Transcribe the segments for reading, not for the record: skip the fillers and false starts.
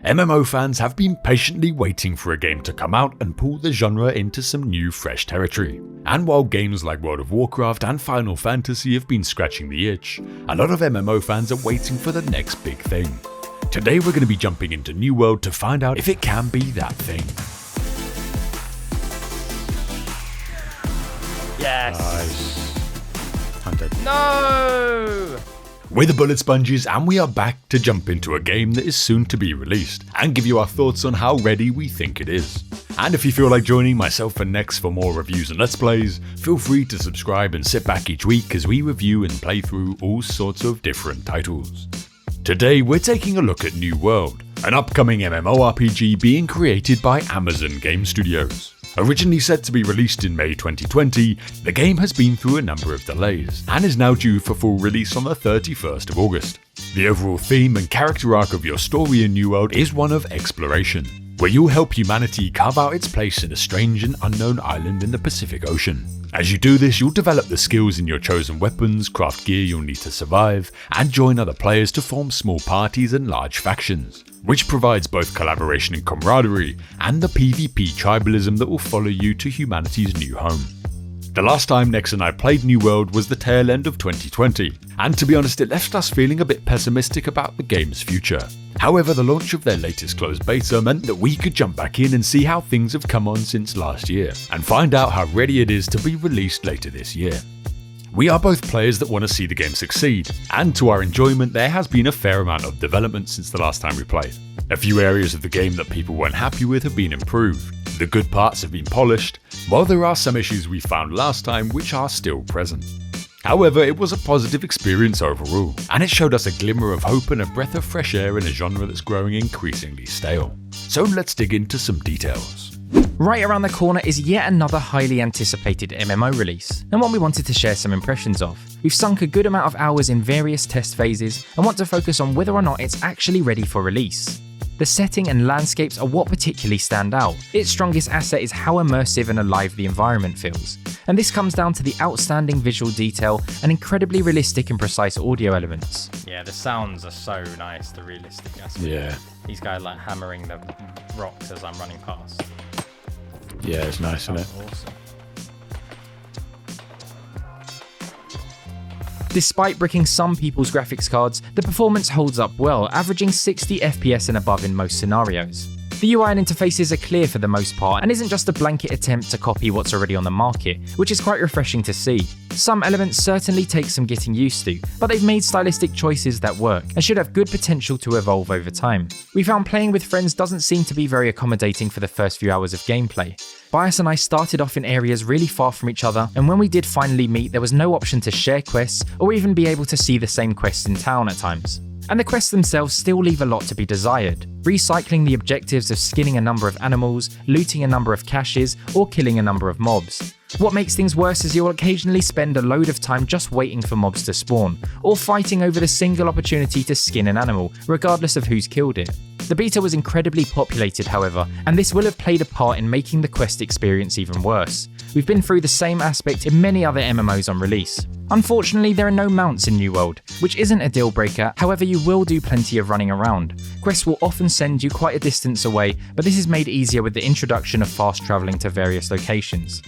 MMO fans have been patiently waiting for a game to come out and pull the genre into some new fresh territory. And while games like World of Warcraft and Final Fantasy have been scratching the itch, a lot of MMO fans are waiting for the next big thing. Today we're going to be jumping into New World to find out if it can be that thing. Yes! Nice. I'm dead. No! We're the Bullet Sponges and we are back to jump into a game that is soon to be released and give you our thoughts on how ready we think it is. And if you feel like joining myself and Nex for more reviews and Let's Plays, feel free to subscribe and sit back each week as we review and play through all sorts of different titles. Today we're taking a look at New World, an upcoming MMORPG being created by Amazon Game Studios. Originally set to be released in May 2020, the game has been through a number of delays and is now due for full release on the 31st of August. The overall theme and character arc of your story in New World is one of exploration, where you'll help humanity carve out its place in a strange and unknown island in the Pacific Ocean. As you do this, you'll develop the skills in your chosen weapons, craft gear you'll need to survive, and join other players to form small parties and large factions, which provides both collaboration and camaraderie, and the PvP tribalism that will follow you to humanity's new home. The last time Nex and I played New World was the tail end of 2020, and to be honest it left us feeling a bit pessimistic about the game's future. However, the launch of their latest closed beta meant that we could jump back in and see how things have come on since last year, and find out how ready it is to be released later this year. We are both players that want to see the game succeed, and to our enjoyment there has been a fair amount of development since the last time we played. A few areas of the game that people weren't happy with have been improved, the good parts have been polished, while there are some issues we found last time which are still present. However, it was a positive experience overall, and it showed us a glimmer of hope and a breath of fresh air in a genre that's growing increasingly stale. So let's dig into some details. Right around the corner is yet another highly anticipated MMO release, and one we wanted to share some impressions of. We've sunk a good amount of hours in various test phases and want to focus on whether or not it's actually ready for release. The setting and landscapes are what particularly stand out. Its strongest asset is how immersive and alive the environment feels, and this comes down to the outstanding visual detail and incredibly realistic and precise audio elements. Yeah, the sounds are so nice, the realistic aspect. Yeah. These guys like hammering the rocks as I'm running past. Yeah, it's nice, isn't it? Awesome. Despite bricking some people's graphics cards, the performance holds up well, averaging 60 FPS and above in most scenarios. The UI and interfaces are clear for the most part and isn't just a blanket attempt to copy what's already on the market, which is quite refreshing to see. Some elements certainly take some getting used to, but they've made stylistic choices that work and should have good potential to evolve over time. We found playing with friends doesn't seem to be very accommodating for the first few hours of gameplay. Bias and I started off in areas really far from each other, and when we did finally meet there was no option to share quests or even be able to see the same quests in town at times. And the quests themselves still leave a lot to be desired, recycling the objectives of skinning a number of animals, looting a number of caches, or killing a number of mobs. What makes things worse is you'll occasionally spend a load of time just waiting for mobs to spawn, or fighting over the single opportunity to skin an animal, regardless of who's killed it. The beta was incredibly populated, however, and this will have played a part in making the quest experience even worse. We've been through the same aspect in many other MMOs on release. Unfortunately, there are no mounts in New World, which isn't a deal breaker, however you will do plenty of running around. Quests will often send you quite a distance away, but this is made easier with the introduction of fast travelling to various locations.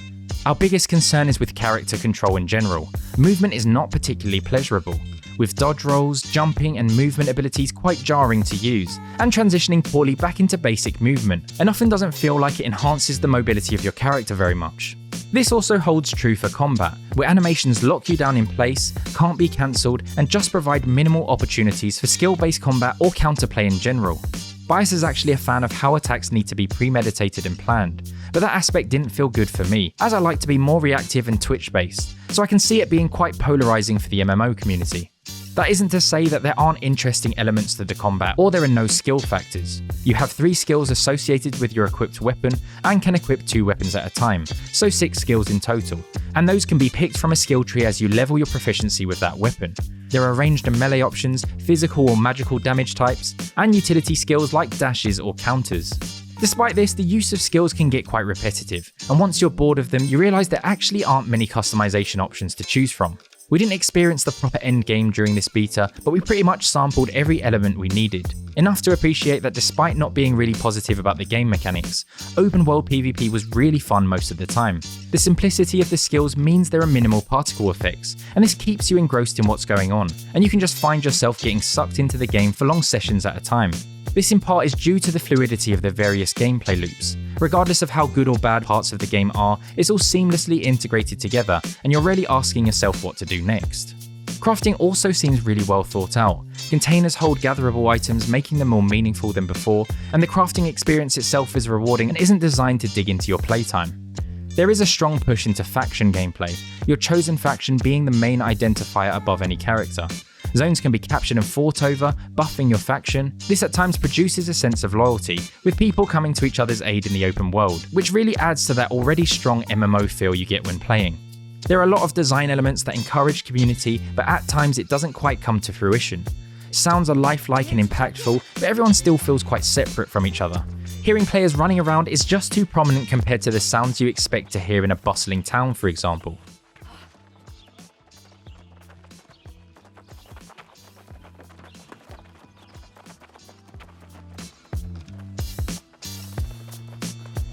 Our biggest concern is with character control in general. Movement is not particularly pleasurable, with dodge rolls, jumping and movement abilities quite jarring to use, and transitioning poorly back into basic movement, and often doesn't feel like it enhances the mobility of your character very much. This also holds true for combat, where animations lock you down in place, can't be cancelled, and just provide minimal opportunities for skill-based combat or counterplay in general. Bias is actually a fan of how attacks need to be premeditated and planned, but that aspect didn't feel good for me, as I like to be more reactive and twitch-based, so I can see it being quite polarising for the MMO community. That isn't to say that there aren't interesting elements to the combat or there are no skill factors. You have 3 skills associated with your equipped weapon and can equip 2 weapons at a time, so 6 skills in total, and those can be picked from a skill tree as you level your proficiency with that weapon. There are ranged and melee options, physical or magical damage types, and utility skills like dashes or counters. Despite this, the use of skills can get quite repetitive, and once you're bored of them, you realise there actually aren't many customization options to choose from. We didn't experience the proper endgame during this beta, but we pretty much sampled every element we needed. Enough to appreciate that despite not being really positive about the game mechanics, open world PvP was really fun most of the time. The simplicity of the skills means there are minimal particle effects, and this keeps you engrossed in what's going on, and you can just find yourself getting sucked into the game for long sessions at a time. This in part is due to the fluidity of the various gameplay loops. Regardless of how good or bad parts of the game are, it's all seamlessly integrated together, and you're really asking yourself what to do next. Crafting also seems really well thought out. Containers hold gatherable items, making them more meaningful than before, and the crafting experience itself is rewarding and isn't designed to dig into your playtime. There is a strong push into faction gameplay, your chosen faction being the main identifier above any character. Zones can be captured and fought over, buffing your faction. This at times produces a sense of loyalty, with people coming to each other's aid in the open world, which really adds to that already strong MMO feel you get when playing. There are a lot of design elements that encourage community, but at times it doesn't quite come to fruition. Sounds are lifelike and impactful, but everyone still feels quite separate from each other. Hearing players running around is just too prominent compared to the sounds you expect to hear in a bustling town, for example.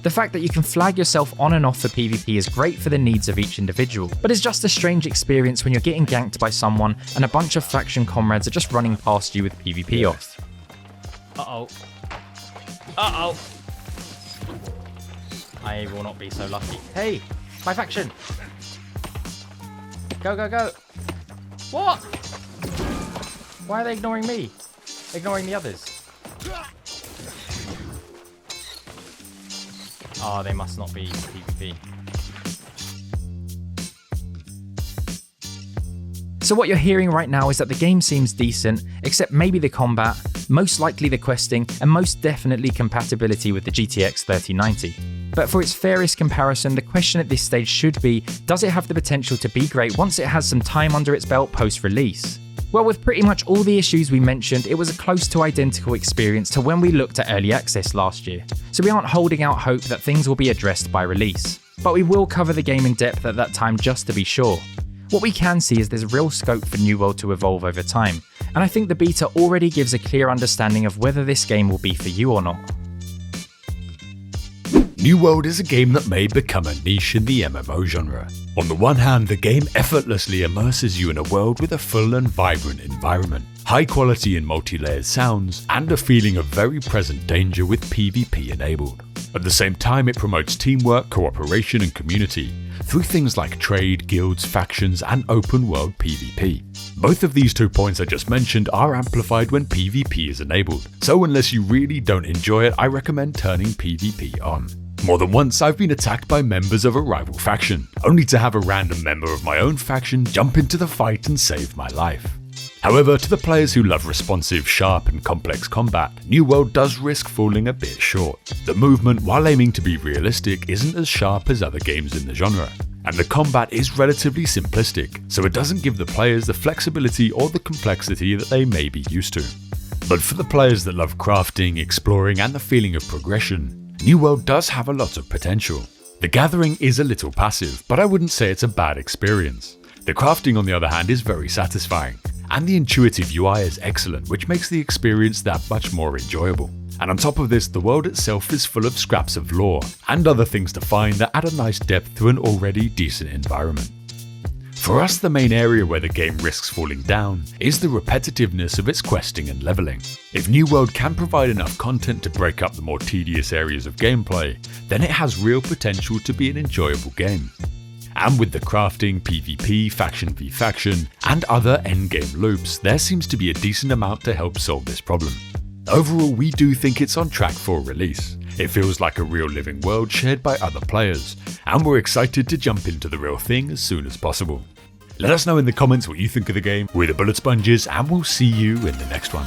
The fact that you can flag yourself on and off for PvP is great for the needs of each individual, but it's just a strange experience when you're getting ganked by someone and a bunch of faction comrades are just running past you with PvP off. Uh-oh. Uh-oh. I will not be so lucky. Hey, my faction. Go, go, go. What? Why are they ignoring me? Ignoring the others. Oh, they must not be PvP. So what you're hearing right now is that the game seems decent, except maybe the combat, most likely the questing, and most definitely compatibility with the GTX 3090. But for its fairest comparison, the question at this stage should be, does it have the potential to be great once it has some time under its belt post-release? Well, with pretty much all the issues we mentioned, it was a close to identical experience to when we looked at early access last year, so we aren't holding out hope that things will be addressed by release. But we will cover the game in depth at that time just to be sure. What we can see is there's real scope for New World to evolve over time, and I think the beta already gives a clear understanding of whether this game will be for you or not. New World is a game that may become a niche in the MMO genre. On the one hand, the game effortlessly immerses you in a world with a full and vibrant environment, high quality and multi-layered sounds, and a feeling of very present danger with PvP enabled. At the same time, it promotes teamwork, cooperation, and community through things like trade, guilds, factions, and open world PvP. Both of these 2 points I just mentioned are amplified when PvP is enabled, so unless you really don't enjoy it, I recommend turning PvP on. More than once I've been attacked by members of a rival faction, only to have a random member of my own faction jump into the fight and save my life. However, to the players who love responsive, sharp and complex combat, New World does risk falling a bit short. The movement, while aiming to be realistic, isn't as sharp as other games in the genre, and the combat is relatively simplistic, so it doesn't give the players the flexibility or the complexity that they may be used to. But for the players that love crafting, exploring and the feeling of progression, New World does have a lot of potential. The gathering is a little passive, but I wouldn't say it's a bad experience. The crafting on the other hand is very satisfying, and the intuitive UI is excellent, which makes the experience that much more enjoyable. And on top of this, the world itself is full of scraps of lore and other things to find that add a nice depth to an already decent environment. For us, the main area where the game risks falling down is the repetitiveness of its questing and leveling. If New World can provide enough content to break up the more tedious areas of gameplay, then it has real potential to be an enjoyable game. And with the crafting, PvP, faction v faction, and other endgame loops, there seems to be a decent amount to help solve this problem. Overall, we do think it's on track for release. It feels like a real living world shared by other players, and we're excited to jump into the real thing as soon as possible. Let us know in the comments what you think of the game. We're the Bullet Sponges, and we'll see you in the next one.